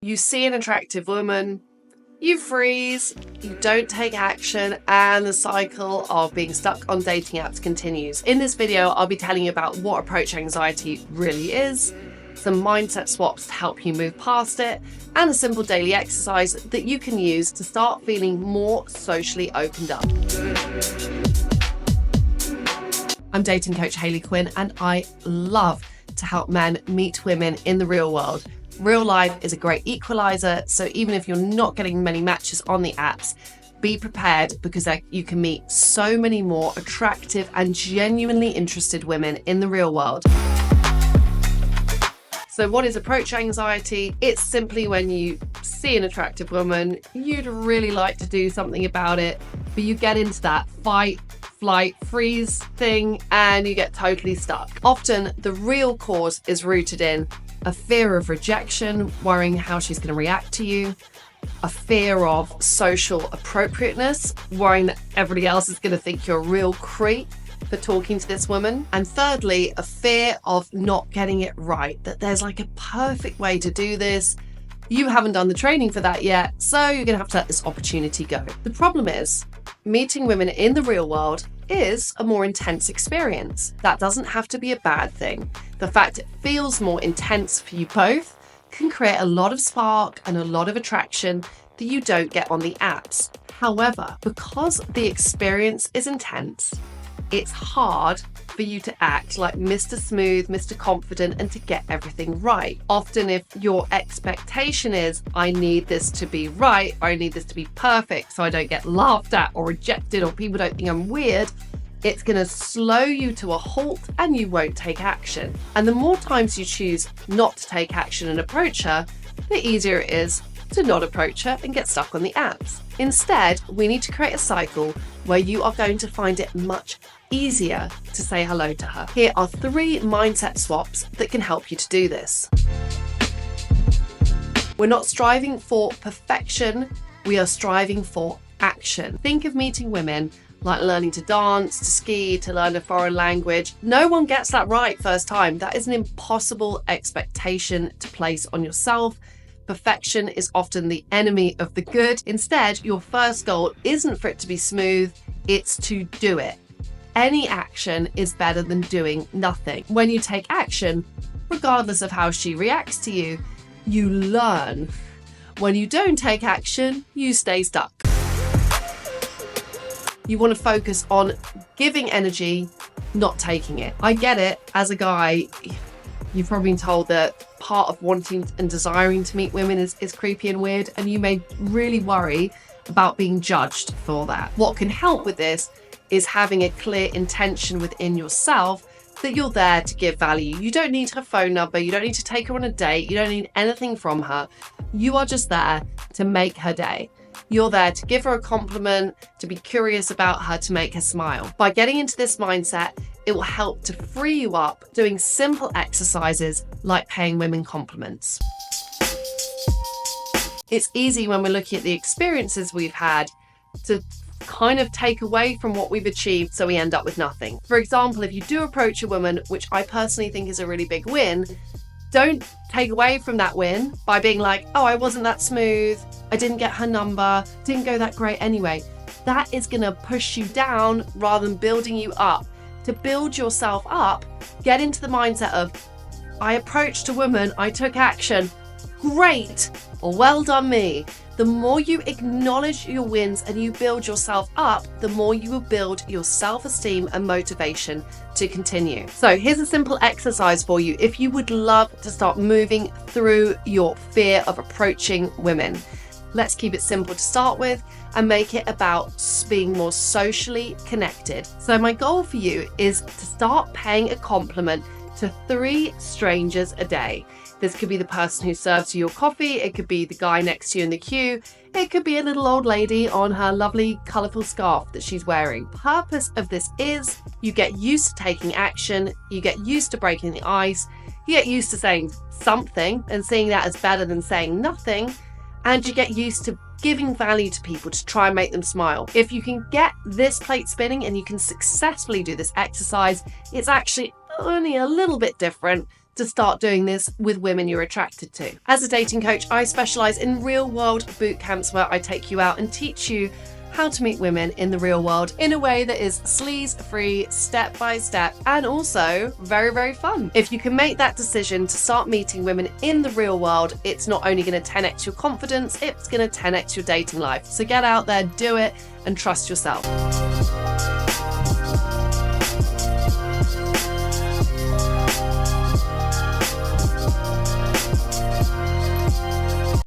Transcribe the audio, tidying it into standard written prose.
You see an attractive woman, you freeze, you don't take action, and the cycle of being stuck on dating apps continues. In this video, I'll be telling you about what approach anxiety really is, some mindset swaps to help you move past it, and a simple daily exercise that you can use to start feeling more socially opened up. I'm dating coach Hayley Quinn, and I love to help men meet women in the real world. Real life is a great equalizer, so even if you're not getting many matches on the apps, be prepared because you can meet so many more attractive and genuinely interested women in the real world. So what is approach anxiety? It's simply when you see an attractive woman, you'd really like to do something about it, but you get into that fight, flight, freeze thing, and you get totally stuck. Often the real cause is rooted in a fear of rejection, worrying how she's going to react to you, a fear of social appropriateness, worrying that everybody else is going to think you're a real creep for talking to this woman, and thirdly, a fear of not getting it right, that there's like a perfect way to do this. You haven't done the training for that yet, so you're going to have to let this opportunity go. The problem is, meeting women in the real world is a more intense experience. That doesn't have to be a bad thing. The fact it feels more intense for you both can create a lot of spark and a lot of attraction that you don't get on the apps. However, because the experience is intense, it's hard for you to act like Mr. Smooth, Mr. Confident, and to get everything right. Often if your expectation is, I need this to be right, or I need this to be perfect so I don't get laughed at or rejected or people don't think I'm weird, it's going to slow you to a halt and you won't take action. And the more times you choose not to take action and approach her, the easier it is to not approach her and get stuck on the apps. Instead, we need to create a cycle where you are going to find it much easier to say hello to her. Here are 3 mindset swaps that can help you to do this. We're not striving for perfection, we are striving for action. Think of meeting women like learning to dance, to ski, to learn a foreign language. No one gets that right first time. That is an impossible expectation to place on yourself. Perfection is often the enemy of the good. Instead, your first goal isn't for it to be smooth, it's to do it. Any action is better than doing nothing. When you take action, regardless of how she reacts to you, you learn. When you don't take action, you stay stuck. You want to focus on giving energy, not taking it. I get it. As a guy, you've probably been told that part of wanting and desiring to meet women is creepy and weird, and you may really worry about being judged for that. What can help with this is having a clear intention within yourself that you're there to give value. You don't need her phone number, you don't need to take her on a date, you don't need anything from her. You are just there to make her day. You're there to give her a compliment, to be curious about her, to make her smile. By getting into this mindset, it will help to free you up doing simple exercises like paying women compliments. It's easy when we're looking at the experiences we've had to kind of take away from what we've achieved, so we end up with nothing. For example, if you do approach a woman, which I personally think is a really big win, don't take away from that win by being like, oh, I wasn't that smooth, I didn't get her number, didn't go that great anyway. That is going to push you down rather than building you up. To build yourself up, get into the mindset of, I approached a woman, I took action, great, well done me. The more you acknowledge your wins and you build yourself up, the more you will build your self-esteem and motivation to continue. So here's a simple exercise for you if you would love to start moving through your fear of approaching women. Let's keep it simple to start with and make it about being more socially connected. So my goal for you is to start paying a compliment to 3 strangers a day. This could be the person who serves you your coffee, it could be the guy next to you in the queue, it could be a little old lady on her lovely colourful scarf that she's wearing. Purpose of this is you get used to taking action, you get used to breaking the ice, you get used to saying something and seeing that as better than saying nothing, and you get used to giving value to people to try and make them smile. If you can get this plate spinning and you can successfully do this exercise, it's actually only a little bit different to start doing this with women you're attracted to. As a dating coach, I specialize in real-world boot camps where I take you out and teach you how to meet women in the real world in a way that is sleaze-free, step-by-step, and also very, very fun. If you can make that decision to start meeting women in the real world, it's not only going to 10x your confidence, it's going to 10x your dating life. So get out there, do it, and trust yourself.